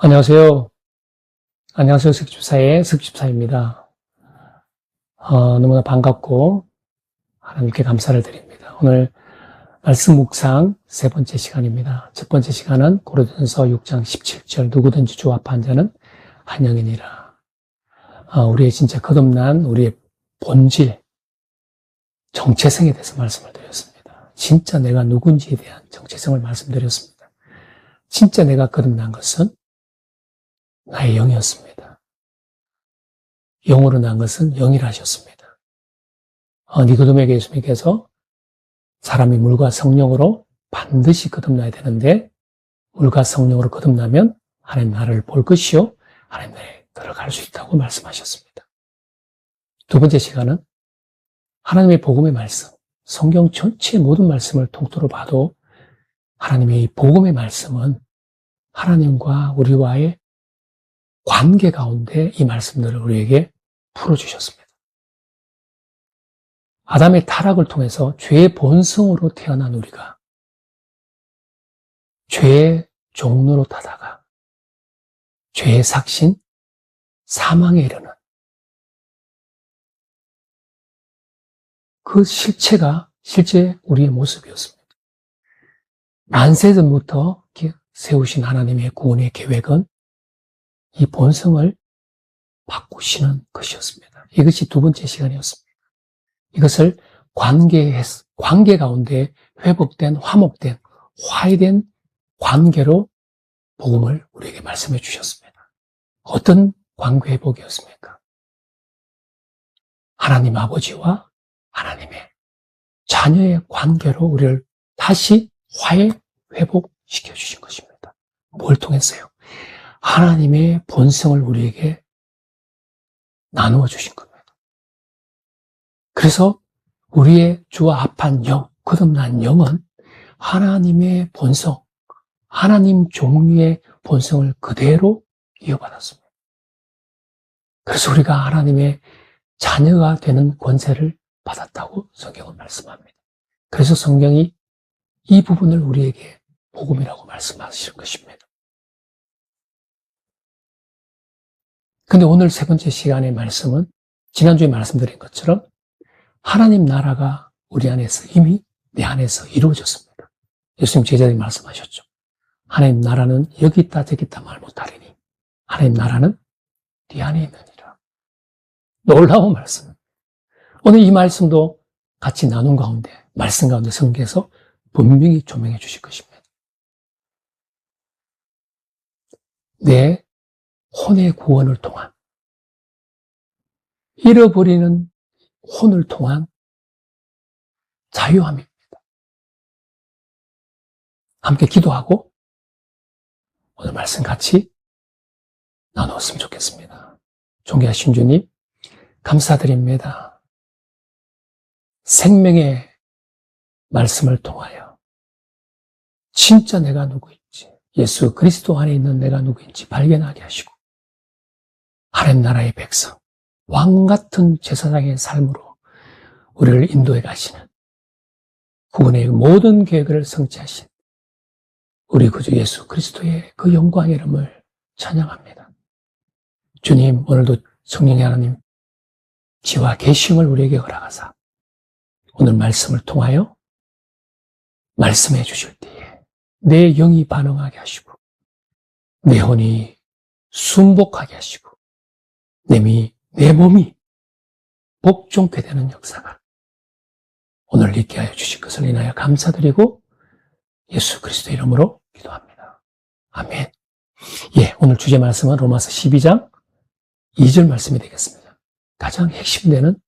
안녕하세요. 안녕하세요. 석집사의 석집사입니다. 너무나 반갑고 하나님께 감사를 드립니다. 오늘 말씀 묵상 세 번째 시간입니다. 첫 번째 시간은 고린도전서 6장 17절 누구든지 주 앞한 자는 한영이니라. 우리의 진짜 거듭난 우리의 본질, 정체성에 대해서 말씀을 드렸습니다. 진짜 내가 누군지에 대한 정체성을 말씀드렸습니다. 진짜 내가 거듭난 것은 나의 영이었습니다. 영으로 난 것은 영이라 하셨습니다. 니고데모에게 예수님께서 사람이 물과 성령으로 반드시 거듭나야 되는데 물과 성령으로 거듭나면 하나님 나라를 볼 것이요 하나님 나라에 들어갈 수 있다고 말씀하셨습니다. 두 번째 시간은 하나님의 복음의 말씀, 성경 전체의 모든 말씀을 통틀어 봐도 하나님의 이 복음의 말씀은 하나님과 우리와의 관계 가운데 이 말씀들을 우리에게 풀어주셨습니다. 아담의 타락을 통해서 죄의 본성으로 태어난 우리가 죄의 종로로 타다가 죄의 삭신, 사망에 이르는 그 실체가 실제 우리의 모습이었습니다. 만세 전부터 세우신 하나님의 구원의 계획은 이 본성을 바꾸시는 것이었습니다. 이것이 두 번째 시간이었습니다. 이것을 관계 가운데 회복된, 화목된, 화해된 관계로 복음을 우리에게 말씀해 주셨습니다. 어떤 관계 회복이었습니까? 하나님 아버지와 하나님의 자녀의 관계로 우리를 다시 화해, 회복시켜 주신 것입니다. 뭘 통해서요? 하나님의 본성을 우리에게 나누어 주신 겁니다. 그래서 우리의 주와 합한 영, 거듭난 영은 하나님의 본성, 하나님 종류의 본성을 그대로 이어받았습니다. 그래서 우리가 하나님의 자녀가 되는 권세를 받았다고 성경은 말씀합니다. 그래서 성경이 이 부분을 우리에게 복음이라고 말씀하시는 것입니다. 근데 오늘 세 번째 시간의 말씀은 지난주에 말씀드린 것처럼 하나님 나라가 우리 안에서 이미 내 안에서 이루어졌습니다. 예수님 제자들이 말씀하셨죠. 하나님 나라는 여기 있다 저기 있다 말 못하리니 하나님 나라는 네 안에 있느니라. 놀라운 말씀. 오늘 이 말씀도 같이 나눈 가운데 말씀 가운데 성경에서 분명히 조명해 주실 것입니다. 내 혼의 구원을 통한 잃어버리는 혼을 통한 자유함입니다. 함께 기도하고 오늘 말씀 같이 나누었으면 좋겠습니다. 존귀하신 주님 감사드립니다. 생명의 말씀을 통하여 진짜 내가 누구인지 예수 그리스도 안에 있는 내가 누구인지 발견하게 하시고 하나님 나라의 백성, 왕 같은 제사장의 삶으로 우리를 인도해 가시는 구원의 모든 계획을 성취하신 우리 구주 예수 그리스도의 그 영광의 이름을 찬양합니다. 주님, 오늘도 성령의 하나님 지와 계심을 우리에게 허락하사 오늘 말씀을 통하여 말씀해 주실 때에 내 영이 반응하게 하시고 내 혼이 순복하게 하시고 내 몸이 복종케 되는 역사가 오늘 있게 하여 주실 것을 인하여 감사드리고 예수 그리스도 이름으로 기도합니다. 아멘. 오늘 주제 말씀은 로마서 12장 2절 말씀이 되겠습니다. 가장 핵심되는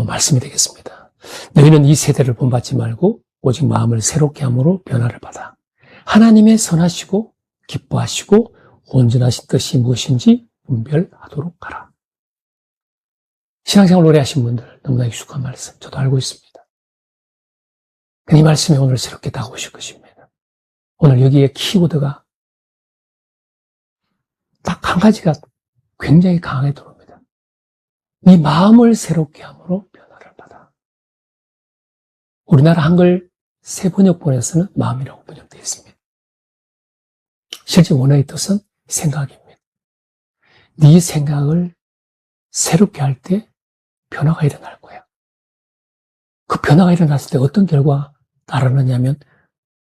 말씀이 되겠습니다. 너희는 이 세대를 본받지 말고 오직 마음을 새롭게 함으로 변화를 받아 하나님의 선하시고 기뻐하시고 온전하신 뜻이 무엇인지 분별하도록 하라. 신앙생활 오래 하신 분들 너무나 익숙한 말씀 저도 알고 있습니다. 이 말씀이 오늘 새롭게 다가오실 것입니다. 오늘 여기에 키워드가 딱 한 가지가 굉장히 강하게 들어옵니다. 네 마음을 새롭게 함으로 변화를 받아. 우리나라 한글 새 번역본에서는 마음이라고 번역되어 있습니다. 실제 원어의 뜻은 생각입니다. 네 생각을 새롭게 할 때 변화가 일어날 거야. 그 변화가 일어났을 때 어떤 결과가 따르느냐면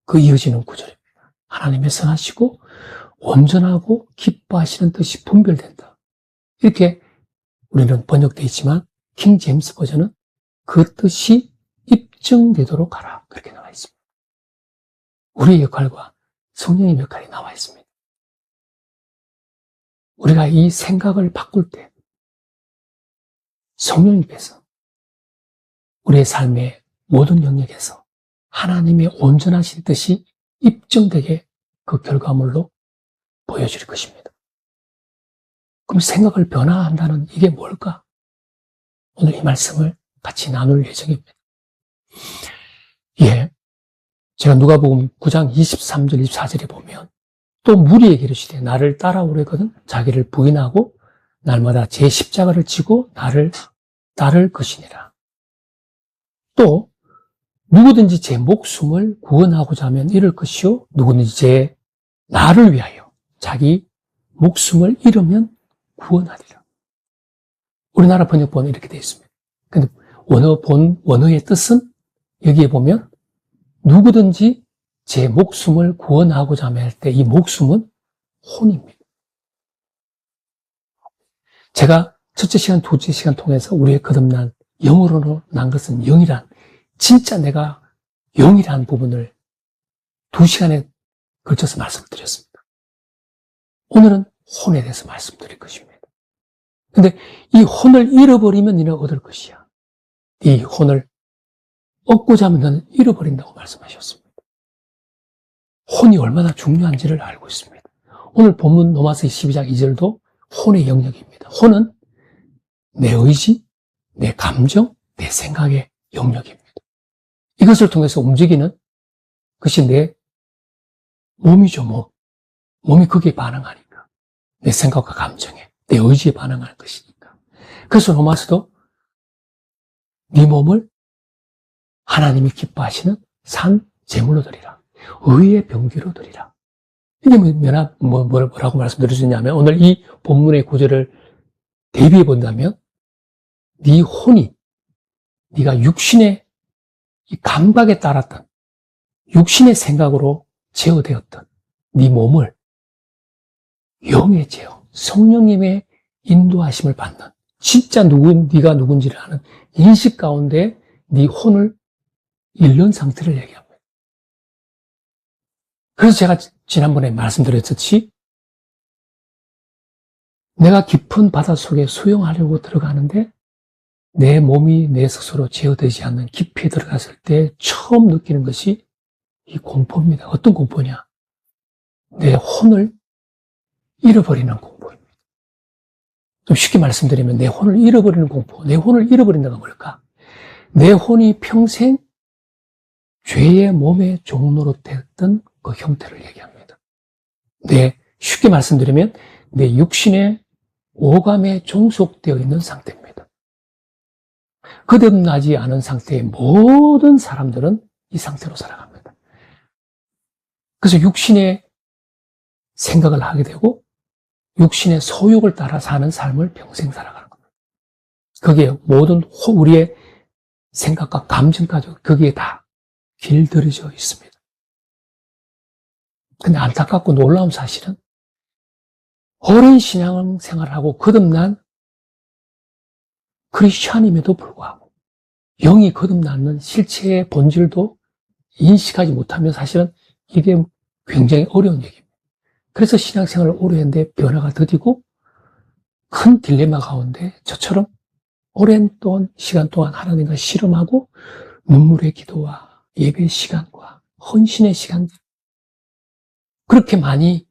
그 이어지는 구절입니다. 하나님의 선하시고 온전하고 기뻐하시는 뜻이 분별된다. 이렇게 우리는 번역되어 있지만 킹 제임스 버전은 그 뜻이 입증되도록 하라. 그렇게 나와 있습니다. 우리의 역할과 성령의 역할이 나와 있습니다. 우리가 이 생각을 바꿀 때 성령님께서 우리의 삶의 모든 영역에서 하나님의 온전하신 뜻이 입증되게 그 결과물로 보여줄 것입니다. 그럼 생각을 변화한다는 이게 뭘까? 오늘 이 말씀을 같이 나눌 예정입니다. 예, 제가 누가복음 9장 23절 24절에 보면 또 무리에게 이르시되 나를 따라오려거든 자기를 부인하고 날마다 제 십자가를 지고 나를 따를 것이니라. 또 누구든지 제 목숨을 구원하고자 하면 잃을 것이요 누구든지 제 나를 위하여 자기 목숨을 잃으면 구원하리라. 우리나라 번역본은 이렇게 되어 있습니다. 근데 원어의 뜻은 여기에 보면 누구든지 제 목숨을 구원하고자 하면 할 때 이 목숨은 혼입니다. 제가 첫째 시간, 둘째 시간 통해서 우리의 거듭난 영으로 난 것은 영이란 진짜 내가 영이란 부분을 2시간에 걸쳐서 말씀드렸습니다. 오늘은 혼에 대해서 말씀드릴 것입니다. 근데 이 혼을 잃어버리면 너는 얻을 것이야. 이 혼을 얻고자 하면 너는 잃어버린다고 말씀하셨습니다. 혼이 얼마나 중요한지를 알고 있습니다. 오늘 본문 로마서 12장 2절도 혼의 영역입니다. 혼은 내 의지, 내 감정, 내 생각의 영역입니다. 이것을 통해서 움직이는 것이 내 몸이죠, 몸. 몸이 거기에 반응하니까. 내 생각과 감정에, 내 의지에 반응하는 것이니까. 그래서 로마서도 네 몸을 하나님이 기뻐하시는 산 제물로 드리라. 의의 병기로 드리라. 이게 뭐라고 말씀드릴 수 있냐면 오늘 이 본문의 구절을 대비해 본다면 네 혼이 네가 육신의 이 감각에 따랐던 육신의 생각으로 제어되었던 네 몸을 영의 제어, 성령님의 인도하심을 받는 진짜 네가 누군지를 아는 인식 가운데 네 혼을 잃는 상태를 얘기합니다. 그래서 제가 지난번에 말씀드렸듯이 내가 깊은 바다 속에 수영하려고 들어가는데 내 몸이 내 스스로 제어되지 않는 깊이에 들어갔을 때 처음 느끼는 것이 이 공포입니다. 어떤 공포냐? 내 혼을 잃어버리는 공포입니다. 좀 쉽게 말씀드리면 내 혼을 잃어버리는 공포. 내 혼을 잃어버린다가 뭘까? 내 혼이 평생 죄의 몸의 종로로 됐던 그 형태를 얘기합니다. 쉽게 말씀드리면 내 육신의 오감에 종속되어 있는 상태입니다. 거듭나지 않은 상태의 모든 사람들은 이 상태로 살아갑니다. 그래서 육신의 생각을 하게 되고 육신의 소욕을 따라 사는 삶을 평생 살아가는 겁니다. 거기에 모든 우리의 생각과 감정까지 거기에 다 길들여져 있습니다. 근데 안타깝고 놀라운 사실은 오랜 신앙생활을 하고 거듭난 크리스찬임에도 불구하고 영이 거듭나는 실체의 본질도 인식하지 못하면 사실은 이게 굉장히 어려운 얘기입니다. 그래서 신앙생활을 오래 했는데 변화가 더디고 큰 딜레마 가운데 저처럼 오랜 시간 동안 하나님과 씨름하고 눈물의 기도와 예배의 시간과 헌신의 시간들 그렇게 많이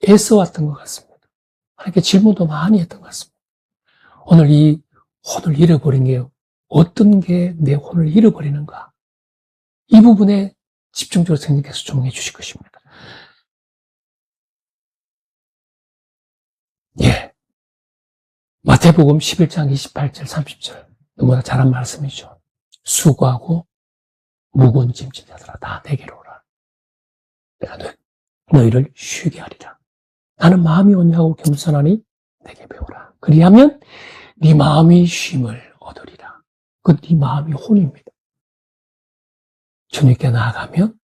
애써왔던 것 같습니다. 하나님께 질문도 많이 했던 것 같습니다. 오늘 이 혼을 잃어버린 게 어떤 게 내 혼을 잃어버리는가? 이 부분에 집중적으로 성령께서 조명해 주실 것입니다. 예. 마태복음 11장 28절 30절 너무나 잘한 말씀이죠. 수고하고 무거운 짐진 자들아 다 내게로 오라. 내가 너희를 쉬게 하리라. 나는 마음이 온유하고 겸손하니 내게 배우라. 그리하면 네 마음이 쉼을 얻으리라. 그 네 마음이 혼입니다. 주님께 나아가면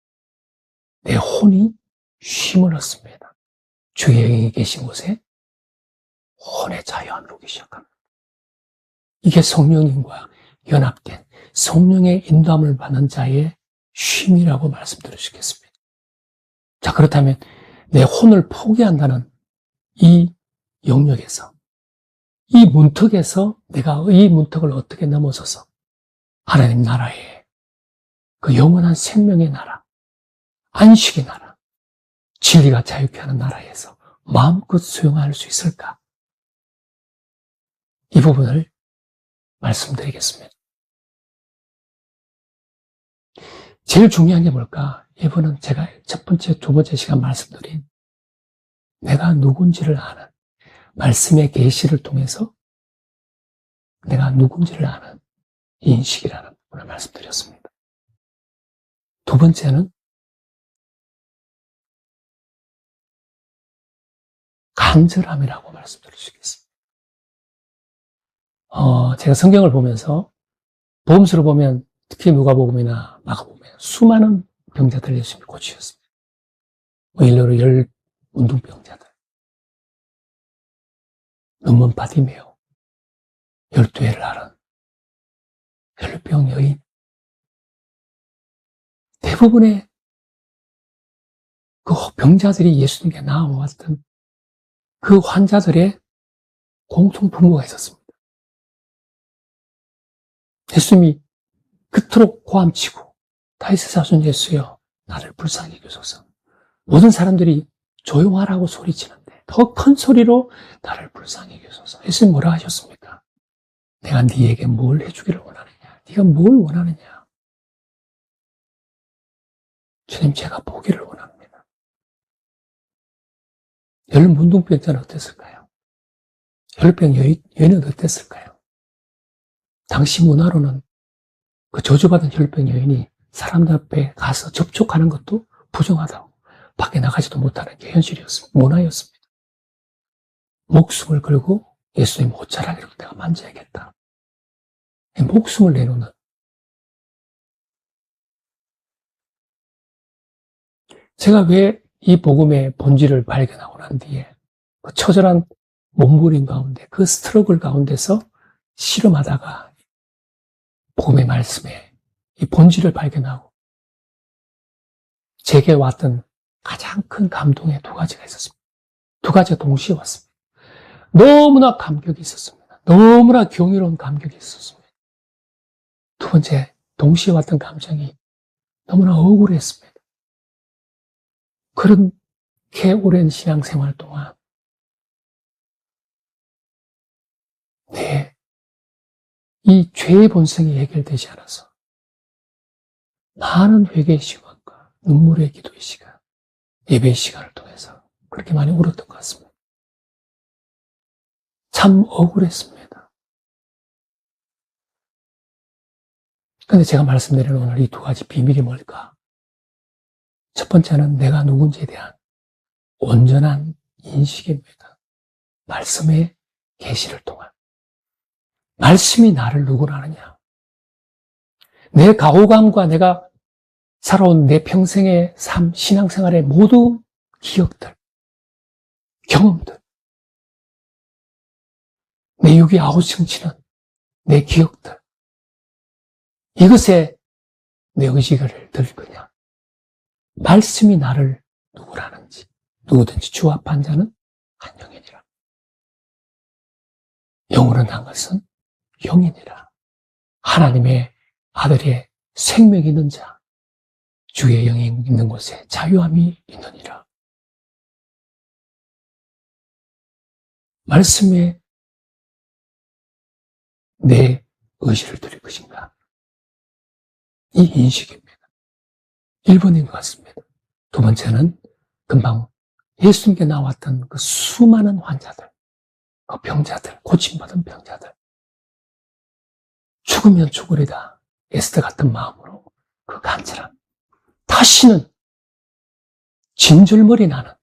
내 혼이 쉼을 얻습니다. 주의 영이 계신 곳에 혼의 자유함이 오기 시작합니다. 이게 성령님과 연합된 성령의 인도함을 받는 자의 쉼이라고 말씀드릴 수 있겠습니다. 자, 그렇다면 내 혼을 포기한다는 이 영역에서, 이 문턱에서 내가 이 문턱을 어떻게 넘어서서 하나님 나라의 그 영원한 생명의 나라, 안식의 나라, 진리가 자유케 하는 나라에서 마음껏 수용할 수 있을까? 이 부분을 말씀드리겠습니다. 제일 중요한 게 뭘까? 이분은 제가 첫 번째, 두 번째 시간 말씀드린 내가 누군지를 아는 말씀의 계시를 통해서 내가 누군지를 아는 인식이라는 부분을 말씀드렸습니다. 두 번째는 간절함이라고 말씀드릴 수 있겠습니다. 제가 성경을 보면서 복음서를 보면 특히 누가복음이나 마가복음에 수많은 병자들 예수님이 고치셨습니다. 일러로 10 문둥병자들, 눈먼 바디메오, 12해를 앓은 혈병 여인, 대부분의 그 병자들이 예수님께 나아왔던 그 환자들의 공통분모가 있었습니다. 예수님이 그토록 고함치고 다윗의 자손 예수여 나를 불쌍히 여기소서. 모든 사람들이 조용하라고 소리치는데 더 큰 소리로 나를 불쌍히 여기소서. 예수님 뭐라 하셨습니까? 내가 네에게 뭘 해주기를 원하느냐? 네가 뭘 원하느냐? 주님, 제가 보기를 원합니다. 열 문둥병자는 어땠을까요? 혈병 여인은 어땠을까요? 당시 문화로는 그 저주받은 혈병 여인이 사람들 앞에 가서 접촉하는 것도 부정하다고, 밖에 나가지도 못하는 게 현실이었습니다. 문화였습니다. 목숨을 걸고 예수님 옷자락으로 내가 만져야겠다. 목숨을 내놓는, 제가 왜 이 복음의 본질을 발견하고 난 뒤에 그 처절한 몸부림 가운데, 그 스트러글 가운데서 실험하다가 복음의 말씀에 이 본질을 발견하고 제게 왔던 가장 큰 감동의 두 가지가 있었습니다. 두 가지가 동시에 왔습니다. 너무나 감격이 있었습니다. 너무나 경이로운 감격이 있었습니다. 두 번째, 동시에 왔던 감정이 너무나 억울했습니다. 그렇게 오랜 신앙생활 동안 이 죄의 본성이 해결되지 않아서 많은 회개의 시간과 눈물의 기도의 시간, 예배의 시간을 통해서 그렇게 많이 울었던 것 같습니다. 참 억울했습니다. 그런데 제가 말씀드리는 오늘 이 두 가지 비밀이 뭘까? 첫 번째는 내가 누군지에 대한 온전한 인식입니다. 말씀의 계시를 통한. 말씀이 나를 누구로 하느냐? 내 가호감과 내가 살아온 내 평생의 삶, 신앙생활의 모든 기억들, 경험들, 내 육이 아우성치는 내 기억들, 이것에 내 의지를 들 거냐? 말씀이 나를 누구로 하는지, 누구든지 주 앞한 자는 한 영이니라. 영으로 난 것은 영이니라. 하나님의 아들의 생명이 있는 자, 주의 영이 있는 곳에 자유함이 있느니라. 말씀에 내 의지를 드릴 것인가? 이 인식입니다. 1번인 것 같습니다. 두 번째는 금방 예수님께 나왔던 그 수많은 환자들, 그 병자들, 고침받은 병자들, 죽으면 죽으리다 에스더 같은 마음으로 그 간절함, 다시는 진절머리 나는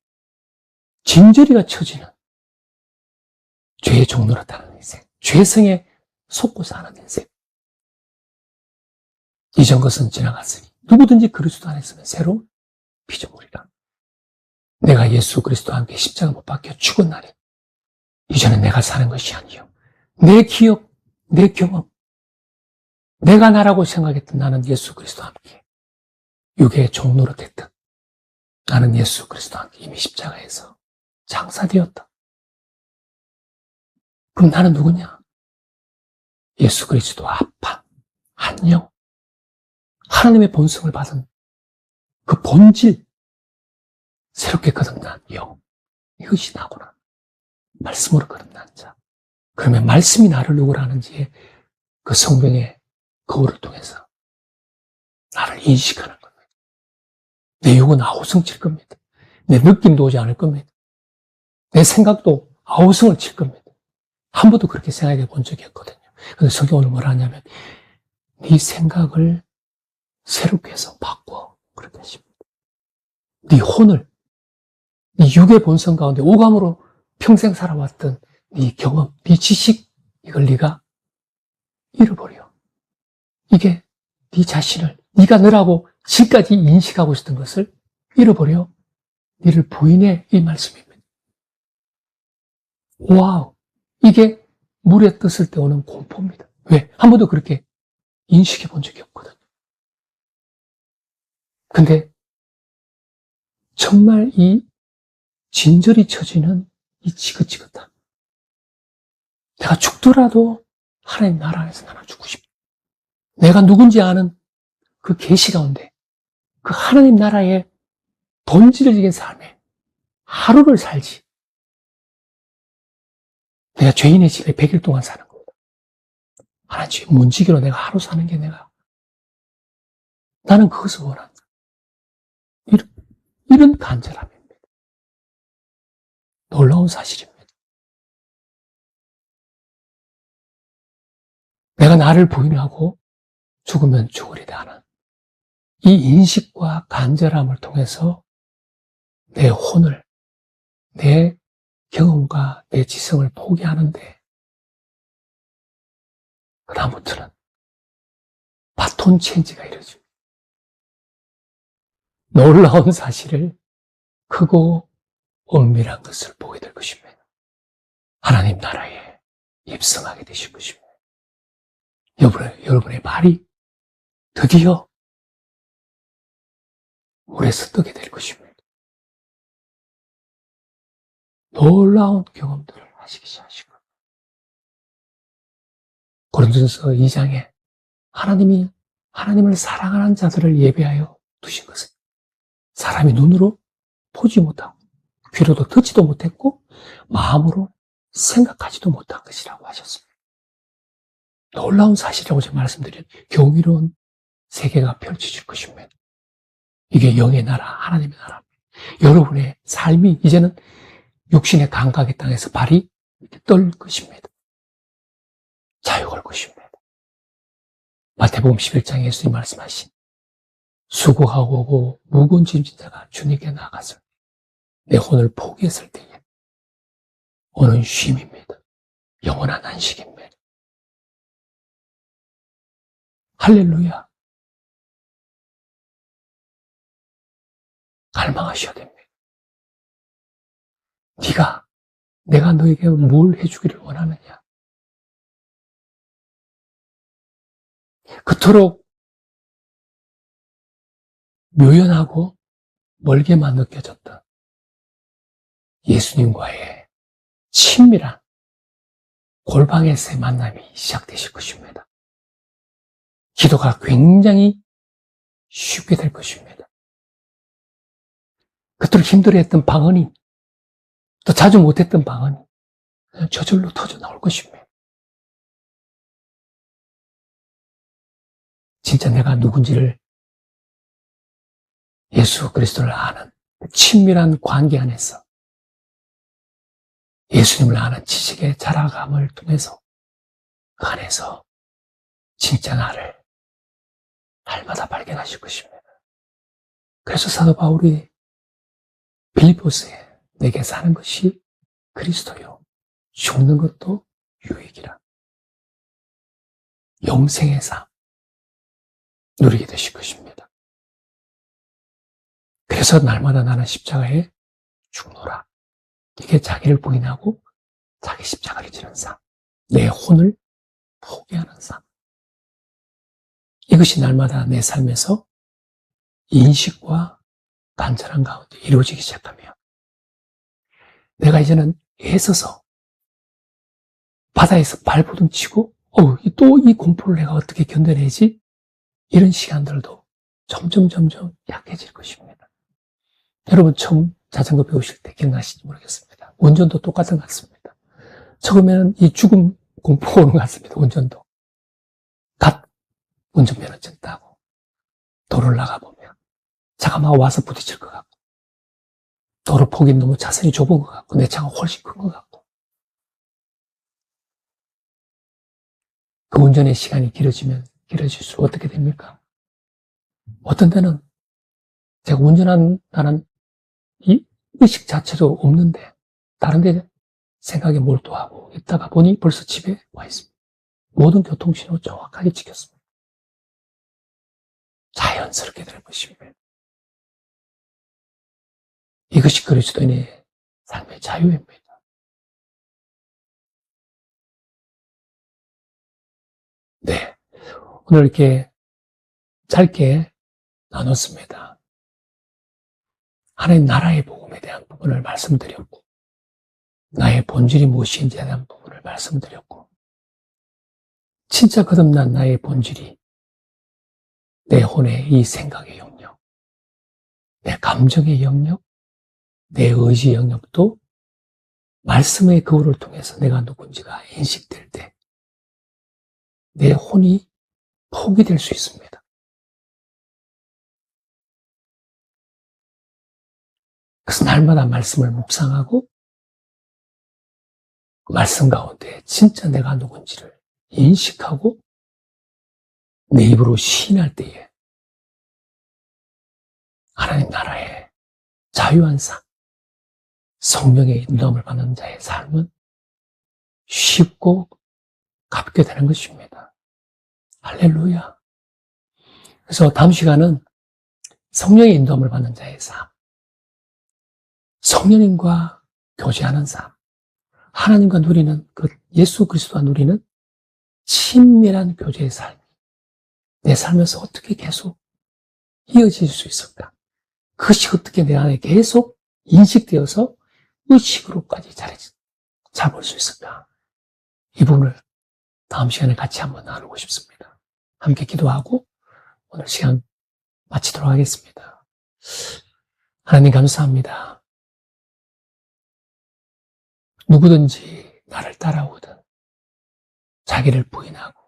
진저리가 쳐지는 죄의 종로로 타는 인생, 죄성에 속고 사는 인생. 이전 것은 지나갔으니 누구든지 그리스도 안에 있으면 새로운 피조물이라. 내가 예수 그리스도와 함께 십자가 못 박혀 죽은 날에 이제는 내가 사는 것이 아니요 내 기억, 내 경험, 내가 나라고 생각했던 나는 예수 그리스도와 함께 육의 종로로 됐든 나는 예수 그리스도와 함께 이미 십자가에서 장사되었다. 그럼 나는 누구냐? 예수 그리스도와 합한 한 영, 하나님의 본성을 받은 그 본질, 새롭게 거듭난 영, 이것이 나구나. 말씀으로 거듭난 자. 그러면 말씀이 나를 누구라 하는지 그 성경의 거울을 통해서 나를 인식하는 겁니다. 내 육은 아우성 칠 겁니다. 내 느낌도 오지 않을 겁니다. 내 생각도 아우성을 칠 겁니다. 한 번도 그렇게 생각해 본 적이 없거든요. 그런데 성경은 오늘 뭐라 하냐면 네 생각을 새롭게 해서 바꿔. 그렇게 하십니다. 네 혼을, 네 육의 본성 가운데 오감으로 평생 살아왔던 네 경험, 네 지식, 이걸 네가 잃어버려. 이게 네 자신을, 네가 너라고 지금까지 인식하고 있었던 것을 잃어버려. 네를 부인해. 이 말씀입니다. 와우. 이게 물에 떴을 때 오는 공포입니다. 왜? 한 번도 그렇게 인식해 본 적이 없거든요. 근데 정말 이 진저리 쳐지는 이 지긋지긋함. 내가 죽더라도 하나님 나라 안에서 나는 죽고 싶다. 내가 누군지 아는 그 계시 가운데 그 하나님 나라의 본질적인 삶에 하루를 살지. 내가 죄인의 집에 100일 동안 사는 겁니다. 하나님 집에 문지기로 내가 하루 사는 게 나는 그것을 원한다. 이런 간절함입니다. 놀라운 사실입니다. 내가 나를 부인하고 죽으면 죽으리다 하는 이 인식과 간절함을 통해서 내 혼을, 내 경험과 내 지성을 포기하는데 그다음부터는 바톤 체인지가 이루어집니다. 놀라운 사실을 크고 엄밀한 것을 보게 될 것입니다. 하나님 나라에 입성하게 되실 것입니다. 여러분의 발이 드디어 물에서 뜨게 될 것입니다. 놀라운 경험들을 하시기 시작하시고 고린도전서 2장에 하나님을 사랑하는 자들을 예배하여 두신 것은 사람이 눈으로 보지 못하고 귀로도 듣지도 못했고 마음으로 생각하지도 못한 것이라고 하셨습니다. 놀라운 사실이라고 제가 말씀드린 경이로운 세계가 펼쳐질 것입니다. 이게 영의 나라, 하나님의 나라입니다. 여러분의 삶이 이제는 육신의 감각의 땅에서 발이 떨 것입니다. 자유할 것입니다. 마태복음 11장에 예수님 말씀하신 수고하고 오고 무거운 짐진 자가 주님께 나가서 내 혼을 포기했을 때에 오는 쉼입니다. 영원한 안식입니다. 할렐루야. 갈망하셔야 됩니다. 내가 너에게 뭘 해주기를 원하느냐. 그토록 묘연하고 멀게만 느껴졌던 예수님과의 친밀한 골방에서의 만남이 시작되실 것입니다. 기도가 굉장히 쉽게 될 것입니다. 그토록 힘들어했던 방언이 또 자주 못했던 방언이 그냥 저절로 터져 나올 것입니다. 진짜 내가 누군지를 예수 그리스도를 아는 친밀한 관계 안에서 예수님을 아는 지식의 자라감을 통해서 그 안에서 진짜 나를 날마다 발견하실 것입니다. 그래서 사도 바울이 빌립보서에 내게 사는 것이 그리스도요 죽는 것도 유익이라. 영생의 삶 누리게 되실 것입니다. 그래서 날마다 나는 십자가에 죽노라. 이게 자기를 부인하고 자기 십자가를 지는 삶, 내 혼을 포기하는 삶. 이것이 날마다 내 삶에서 인식과 간절한 가운데 이루어지기 시작하며 내가 이제는 애써서 바다에서 발버둥 치고 또 이 공포를 내가 어떻게 견뎌내지? 이런 시간들도 점점 약해질 것입니다. 여러분 처음 자전거 배우실 때 기억나실지 모르겠습니다. 운전도 똑같은 것 같습니다. 처음에는 이 죽음 공포가 오는 것 같습니다. 운전도. 갓 운전면허증 따고 도로를 나가보면 차가 막 와서 부딪힐 것 같고 도로 폭이 너무 차선이 좁은 것 같고 내 차가 훨씬 큰 것 같고 그 운전의 시간이 길어질수록 어떻게 됩니까? 어떤 때는 제가 운전한다는 이 의식 자체도 없는데 다른 데 생각에 몰두하고 있다가 보니 벌써 집에 와 있습니다. 모든 교통신호 정확하게 지켰습니다. 자연스럽게 되는 것입니다. 이것이 그리스도인의 삶의 자유입니다. 네, 오늘 이렇게 짧게 나눴습니다. 하나님 나라의 복음에 대한 부분을 말씀드렸고 나의 본질이 무엇인지에 대한 부분을 말씀드렸고 진짜 거듭난 나의 본질이 내 혼의 이 생각의 영역, 내 감정의 영역, 내 의지 영역도 말씀의 거울을 통해서 내가 누군지가 인식될 때 내 혼이 포기될 수 있습니다. 그래서 날마다 말씀을 묵상하고 말씀 가운데 진짜 내가 누군지를 인식하고 내 입으로 시인할 때에 하나님 나라의 자유한 삶, 성령의 인도함을 받는 자의 삶은 쉽고 가볍게 되는 것입니다. 할렐루야. 그래서 다음 시간은 성령의 인도함을 받는 자의 삶, 성령님과 교제하는 삶, 하나님과 누리는 그 예수 그리스도와 누리는 친밀한 교제의 삶이 내 삶에서 어떻게 계속 이어질 수 있을까? 그것이 어떻게 내 안에 계속 인식되어서 의식으로까지 자리 잡을 수 있을까? 이 부분을 다음 시간에 같이 한번 나누고 싶습니다. 함께 기도하고 오늘 시간 마치도록 하겠습니다. 하나님 감사합니다. 누구든지 나를 따라오든 자기를 부인하고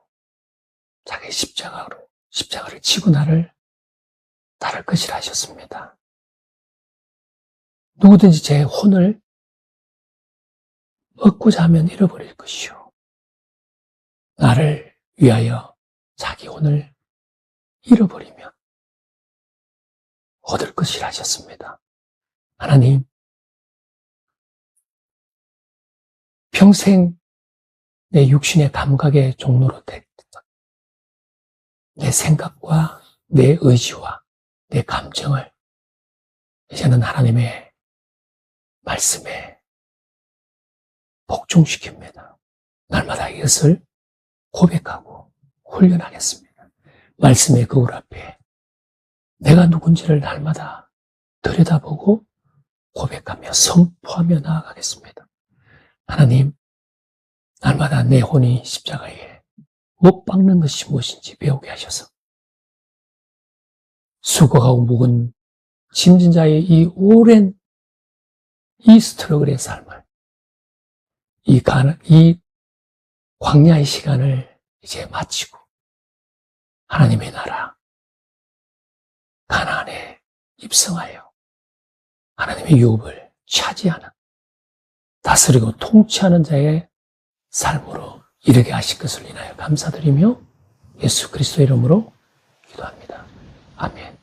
자기 십자가를 치고 나를 따를 것이라 하셨습니다. 누구든지 제 혼을 얻고자 하면 잃어버릴 것이요 나를 위하여 자기 혼을 잃어버리면 얻을 것이라 하셨습니다. 하나님, 평생 내 육신의 감각의 종로로 됐던 내 생각과 내 의지와 내 감정을 이제는 하나님의 말씀에 복종시킵니다. 날마다 이것을 고백하고 훈련하겠습니다. 말씀의 거울 앞에 내가 누군지를 날마다 들여다보고 고백하며 선포하며 나아가겠습니다. 하나님, 날마다 내 혼이 십자가에 못 박는 것이 무엇인지 배우게 하셔서 수고하고 묵은 짐진 자의 이 오랜 이 스트러글의 삶을 이 광야의 시간을 이제 마치고 하나님의 나라 가나안에 입성하여 하나님의 유업을 차지하는 다스리고 통치하는 자의 삶으로 이르게 하실 것을 인하여 감사드리며 예수 그리스도의 이름으로 기도합니다. 아멘.